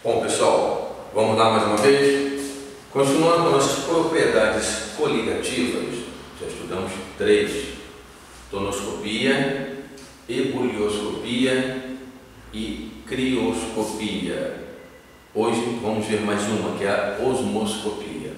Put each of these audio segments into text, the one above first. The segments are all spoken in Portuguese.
Bom, pessoal, vamos lá mais uma vez. Continuando com nossas propriedades coligativas, já estudamos 3: tonoscopia, ebulioscopia e crioscopia. Hoje vamos ver mais uma, que é a osmoscopia.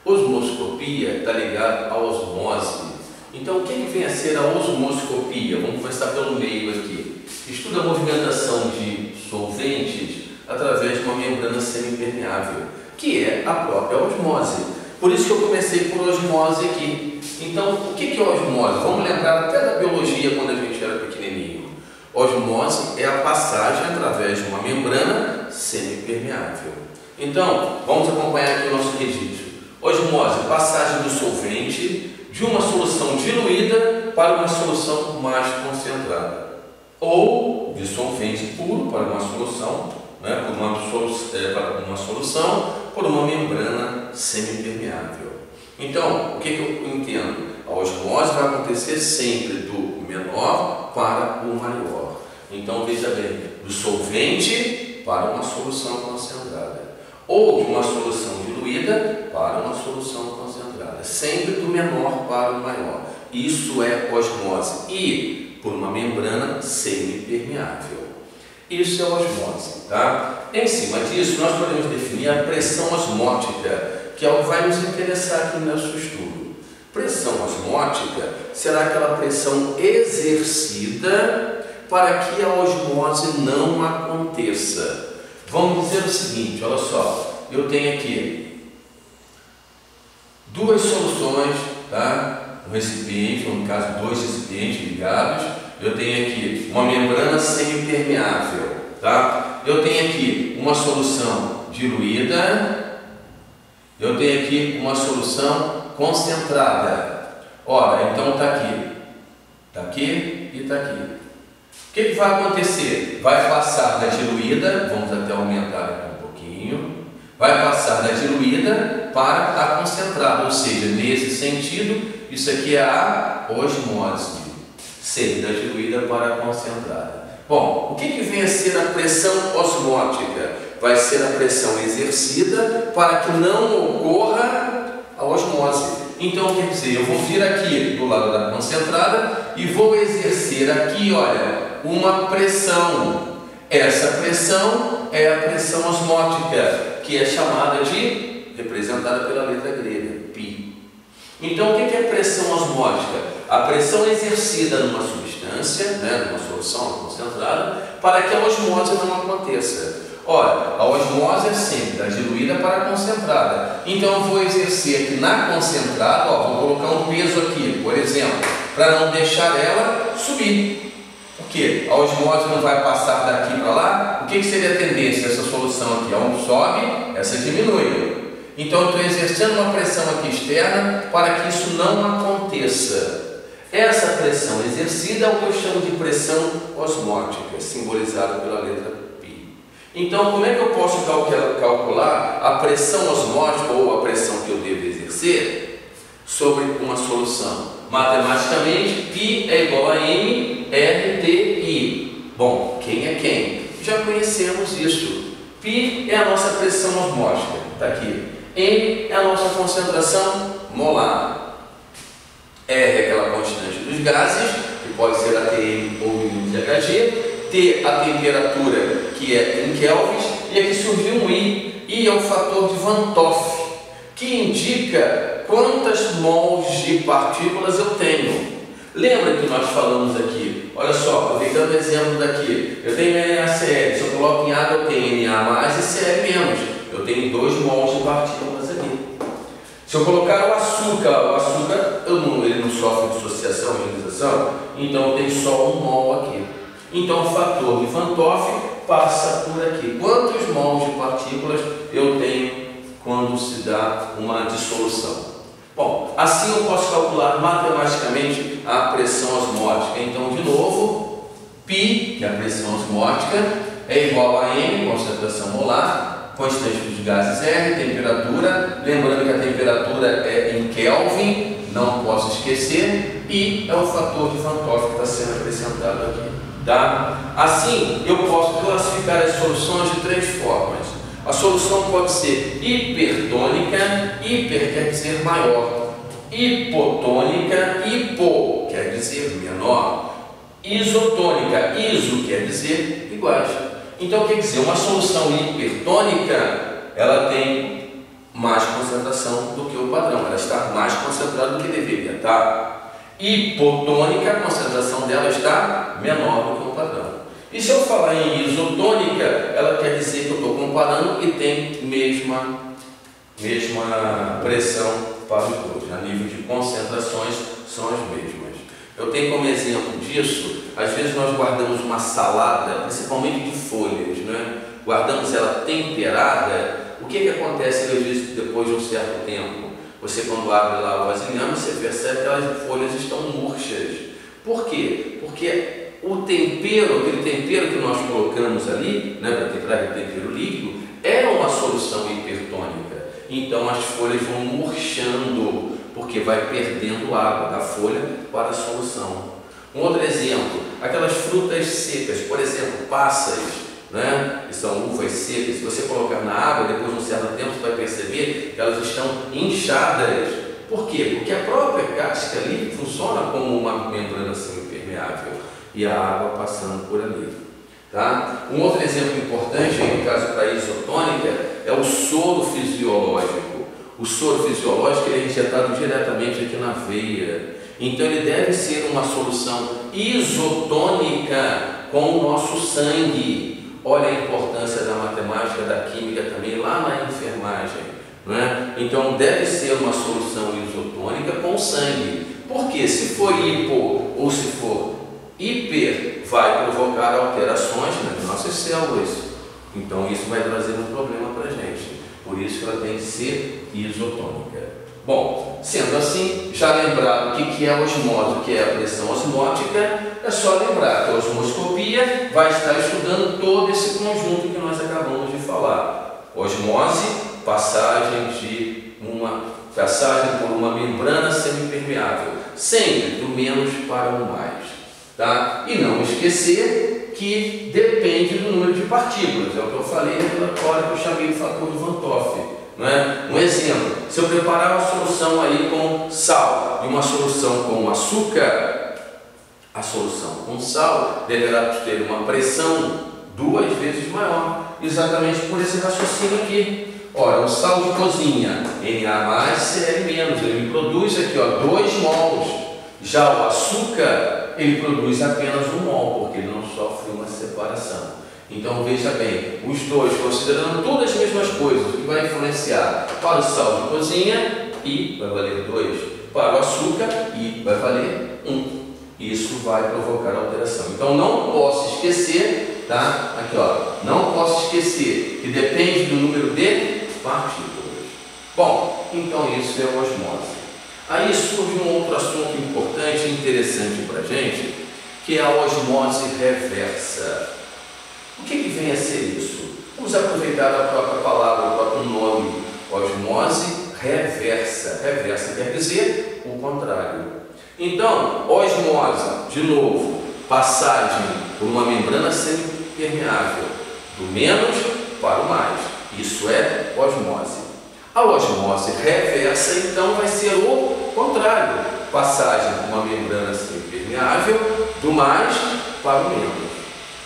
Osmoscopia está ligada à osmose. Então, o que vem a ser a osmoscopia? Vamos começar pelo meio aqui. Estuda a movimentação de solventes através de uma membrana semipermeável, que é a própria osmose. Por isso que eu comecei por osmose aqui. Então, o que é osmose? Vamos lembrar até da biologia quando a gente era pequenininho. Osmose é a passagem através de uma membrana semipermeável. Então, vamos acompanhar aqui o nosso registro. Osmose, passagem do solvente de uma solução diluída para uma solução mais concentrada, ou de solvente puro para uma solução, por uma membrana semipermeável. Então, o que eu entendo? A osmose vai acontecer sempre do menor para o maior. Então, veja bem, do solvente para uma solução concentrada, ou de uma solução diluída para uma solução concentrada, sempre do menor para o maior. Isso é osmose, e por uma membrana semipermeável. Isso é osmose, tá? Em cima disso, nós podemos definir a pressão osmótica, que é o que vai nos interessar aqui no nosso estudo. Pressão osmótica será aquela pressão exercida para que a osmose não aconteça. Vamos dizer o seguinte, olha só, eu tenho aqui duas soluções, tá? Um recipiente, ou no caso 2 recipientes ligados. Eu tenho aqui uma membrana semipermeável, tá? Eu tenho aqui uma solução diluída, eu tenho aqui uma solução concentrada. Ora, então está aqui e está aqui. O que vai acontecer? Vai passar da diluída, vamos até aumentar aqui um pouquinho, vai passar da diluída para a concentrada, ou seja, nesse sentido, isso aqui é a osmose, ser da diluída para a concentrada. Bom, o que vem a ser a pressão osmótica? Vai ser a pressão exercida para que não ocorra a osmose. Então, quer dizer, eu vou vir aqui do lado da concentrada e vou exercer aqui, olha, uma pressão. Essa pressão é a pressão osmótica, que é chamada de, representada pela letra grega, π. Então, o que é pressão osmótica? A pressão exercida numa substância, numa solução concentrada, para que a osmose não aconteça. Ora, a osmose é sempre da diluída para a concentrada. Então, eu vou exercer aqui na concentrada, vou colocar um peso aqui, por exemplo, para não deixar ela subir. Por quê? A osmose não vai passar daqui para lá. O que seria a tendência dessa solução aqui? Um sobe, essa diminui. Então, eu estou exercendo uma pressão aqui externa para que isso não aconteça. Essa pressão exercida é o que eu chamo de pressão osmótica, simbolizada pela letra π. Então, como é que eu posso calcular a pressão osmótica ou a pressão que eu devo exercer sobre uma solução? Matematicamente, π é igual a mRTI. Bom, quem é quem? Já conhecemos isso. π é a nossa pressão osmótica, está aqui. M é a nossa concentração molar. R é aquela constante dos gases, que pode ser ATM ou Hg. T, a temperatura, que é em kelvins. E aqui surgiu um I. I é o fator de Van 't Hoff, que indica quantas mols de partículas eu tenho. Lembra que nós falamos aqui? Olha só, aproveitando o exemplo daqui. Eu tenho NaCl. Se eu coloco em água, eu tenho Na mais e Cl-. Eu tenho 2 mols de partículas aqui. Se eu colocar o açúcar ele não sofre dissociação, ionização, então eu tenho só 1 mol aqui. Então o fator de Van 't Hoff passa por aqui. Quantos mols de partículas eu tenho quando se dá uma dissolução? Bom, assim eu posso calcular matematicamente a pressão osmótica. Então, de novo, π, que é a pressão osmótica, é igual a M, concentração molar, constante dos gases R, temperatura, lembrando que a temperatura é em Kelvin, não posso esquecer, e é o fator de Van 't Hoff que está sendo acrescentado aqui. Tá? Assim, eu posso classificar as soluções de 3 formas. A solução pode ser hipertônica, hiper quer dizer maior, hipotônica, hipo quer dizer menor, isotônica, iso quer dizer iguais. Então quer dizer, uma solução hipertônica, ela tem mais concentração do que o padrão, ela está mais concentrada do que deveria estar. Hipotônica, a concentração dela está menor do que o padrão. E se eu falar em isotônica, ela quer dizer que eu estou comparando e tem mesma pressão para os dois, a nível de concentrações são as mesmas. Eu tenho como exemplo disso, às vezes nós guardamos uma salada, principalmente de folhas, né? Guardamos ela temperada. O que acontece às vezes depois de um certo tempo? Você quando abre lá o vasilhame, você percebe que as folhas estão murchas. Por quê? Porque o tempero, aquele tempero que nós colocamos ali, né, para que traga o tempero líquido, é uma solução hipertônica. Então as folhas vão murchando, porque vai perdendo água da folha para a solução. Um outro exemplo, aquelas frutas secas, por exemplo, passas, né, que são uvas secas, se você colocar na água, depois de um certo tempo você vai perceber que elas estão inchadas. Por quê? Porque a própria casca ali funciona como uma membrana semi-impermeável e a água passando por ali. Tá? Um outro exemplo importante, no caso para a isotônica, é o soro fisiológico. O soro fisiológico ele é injetado diretamente aqui na veia. Então ele deve ser uma solução isotônica com o nosso sangue. Olha a importância da matemática, da química também lá na enfermagem, não é? Então deve ser uma solução isotônica com sangue. Porque se for hipo ou se for hiper, vai provocar alterações nas nossas células. Então isso vai trazer um problema para a gente. Por isso que ela tem que ser isotônica. Bom, sendo assim, já lembrado o que é a osmose, o que é a pressão osmótica, é só lembrar que a osmoscopia vai estar estudando todo esse conjunto que nós acabamos de falar. Osmose, passagem por uma membrana semipermeável, sempre do menos para o mais. Tá? E não esquecer que depende do número de partículas, é o que eu falei naquela hora que eu chamei de fator de Van Toff. Não é? Um exemplo, se eu preparar uma solução aí com sal e uma solução com açúcar, a solução com sal deverá ter uma pressão 2 vezes maior, exatamente por esse raciocínio aqui. Ora, o sal de cozinha, Na+, Cl-, ele me produz aqui 2 mols. Já o açúcar, ele produz apenas 1 mol, porque ele não sofre uma separação. Então veja bem, os dois, considerando todas as mesmas coisas, o que vai influenciar para o sal de cozinha, I vai valer 2, para o açúcar, I vai valer 1. Isso vai provocar alteração. Então não posso esquecer, tá? Aqui não posso esquecer que depende do número de partículas. Bom, então isso é a osmose. Aí surge um outro assunto importante e interessante para a gente, que é a osmose reversa. O que vem a ser isso? Vamos aproveitar a própria palavra, o próprio nome, osmose reversa. Reversa quer dizer o contrário. Então, osmose, de novo, passagem por uma membrana semipermeável, do menos para o mais. Isso é osmose. A osmose reversa, então, vai ser o contrário. Passagem por uma membrana semipermeável, do mais para o menos.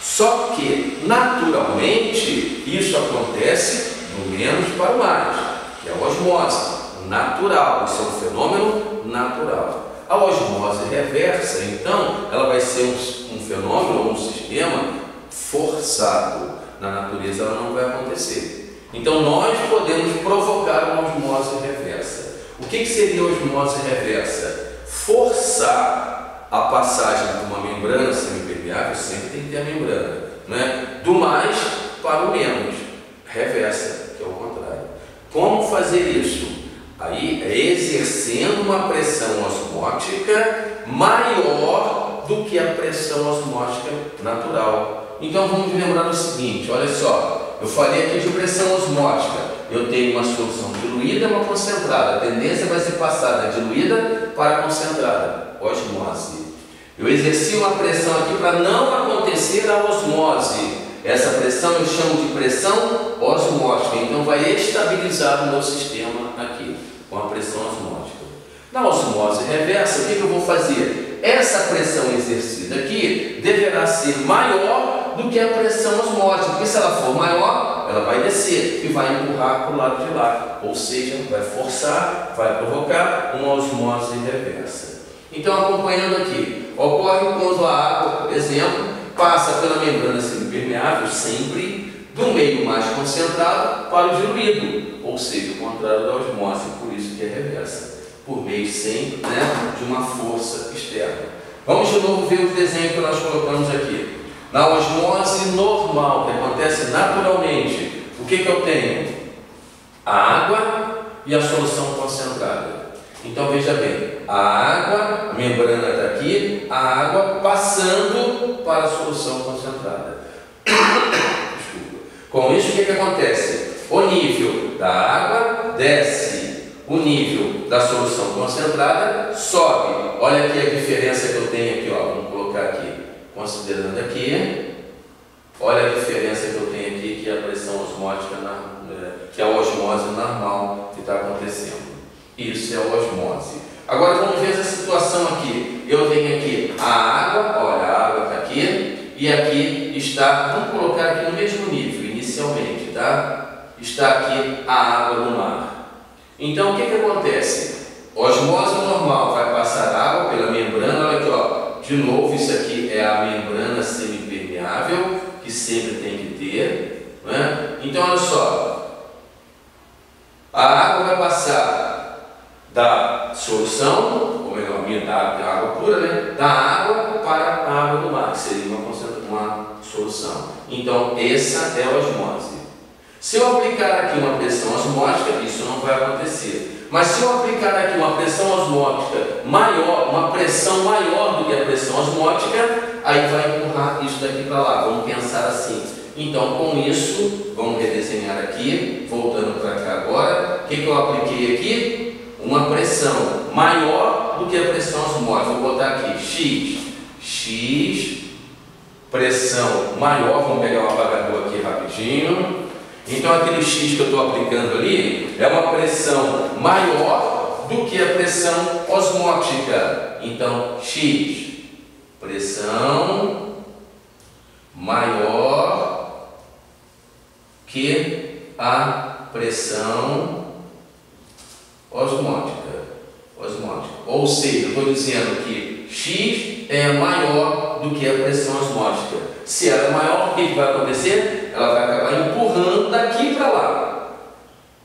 Só que, naturalmente, isso acontece do menos para o mais, que é a osmose natural. Isso é um fenômeno natural. A osmose reversa, então, ela vai ser um fenômeno ou um sistema forçado. Na natureza ela não vai acontecer. Então nós podemos provocar uma osmose reversa. O que seria a osmose reversa? Forçar a passagem de uma membrana semipermeável, sempre tem que ter a membrana, né? Do mais para o menos, reversa, que é o contrário. Como fazer isso? Aí é exercendo uma pressão osmótica maior do que a pressão osmótica natural. Então vamos lembrar o seguinte, olha só, eu falei aqui de pressão osmótica, eu tenho uma solução diluída e uma concentrada, a tendência vai ser passar da diluída para a concentrada, osmose. Eu exerci uma pressão aqui para não acontecer a osmose, Essa pressão eu chamo de pressão osmótica, então vai estabilizar o meu sistema aqui, com a pressão osmótica. Na osmose reversa, o que eu vou fazer? Essa pressão exercida aqui deverá ser maior do que a pressão osmótica, porque se ela for maior, ela vai descer e vai empurrar para o lado de lá, ou seja, vai forçar, vai provocar uma osmose reversa. Então, acompanhando aqui, ocorre quando a água, por exemplo, passa pela membrana semipermeável sempre do meio mais concentrado para o diluído, ou seja, o contrário da osmose, por isso que é reversa, por meio sempre, de uma força externa. Vamos de novo ver o desenho que nós colocamos aqui. Na osmose normal, que acontece naturalmente, o que eu tenho? A água e a solução concentrada. Então veja bem, a água, a membrana está aqui, a água passando para a solução concentrada. Desculpa. Com isso, o que acontece? O nível da água desce, o nível da solução concentrada sobe. Olha aqui a diferença que eu tenho aqui, ó. Vamos colocar aqui, considerando aqui, olha a diferença que eu tenho aqui, que é a pressão osmótica, que é a osmose normal que está acontecendo. Isso é a osmose. Agora vamos ver essa situação aqui. Eu tenho aqui a água, olha, a água está aqui, e aqui está, vamos colocar aqui no mesmo nível, inicialmente, tá? Está aqui a água do mar. Então o que acontece? Osmose normal, vai passar água pela membrana, olha aqui, ó. De novo, isso aqui é a membrana semipermeável, que sempre tem que ter, Então olha só, a água vai passar da solução, ou melhor, da água pura, da água para a água do mar, que seria uma solução. Então, essa é a osmose. Se eu aplicar aqui uma pressão osmótica, isso não vai acontecer. Mas se eu aplicar aqui uma pressão osmótica maior, uma pressão maior do que a pressão osmótica, aí vai empurrar isso daqui para lá. Vamos pensar assim. Então, com isso, vamos redesenhar aqui, voltando para cá agora. O que eu apliquei aqui? Uma pressão maior do que a pressão osmótica. Vou botar aqui X, pressão maior, vamos pegar um apagador aqui rapidinho. Então aquele X que eu estou aplicando ali é uma pressão maior do que a pressão osmótica. Então X, pressão maior que a pressão osmótica. Ou seja, eu estou dizendo que X é maior do que a pressão osmótica. Se ela é maior, o que vai acontecer? Ela vai acabar empurrando daqui para lá.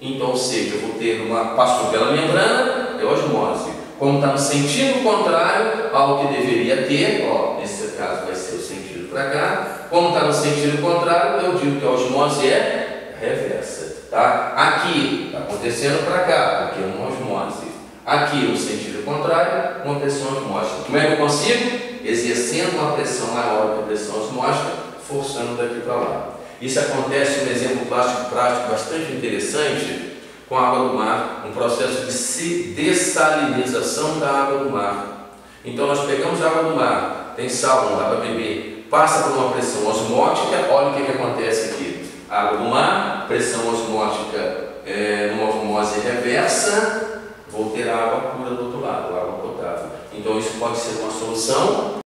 Então, ou seja, eu vou ter passou pela membrana, é osmose. Como está no sentido contrário ao que deveria ter, ó, nesse caso vai ser o sentido para cá. Como está no sentido contrário, eu digo que a osmose é reversa. Tá? Aqui está acontecendo para cá, porque é uma osmose. Aqui, no sentido contrário, uma pressão osmótica. Como é que eu consigo? Exercendo uma pressão maior do que a pressão osmótica, forçando daqui para lá. Isso acontece, um exemplo prático bastante interessante, com a água do mar, um processo de dessalinização da água do mar. Então, nós pegamos a água do mar, tem sal, não dá para beber, passa por uma pressão osmótica, olha o que acontece aqui. Água do mar, pressão osmótica numa osmose reversa, vou ter a água pura do outro lado, água potável. Então isso pode ser uma solução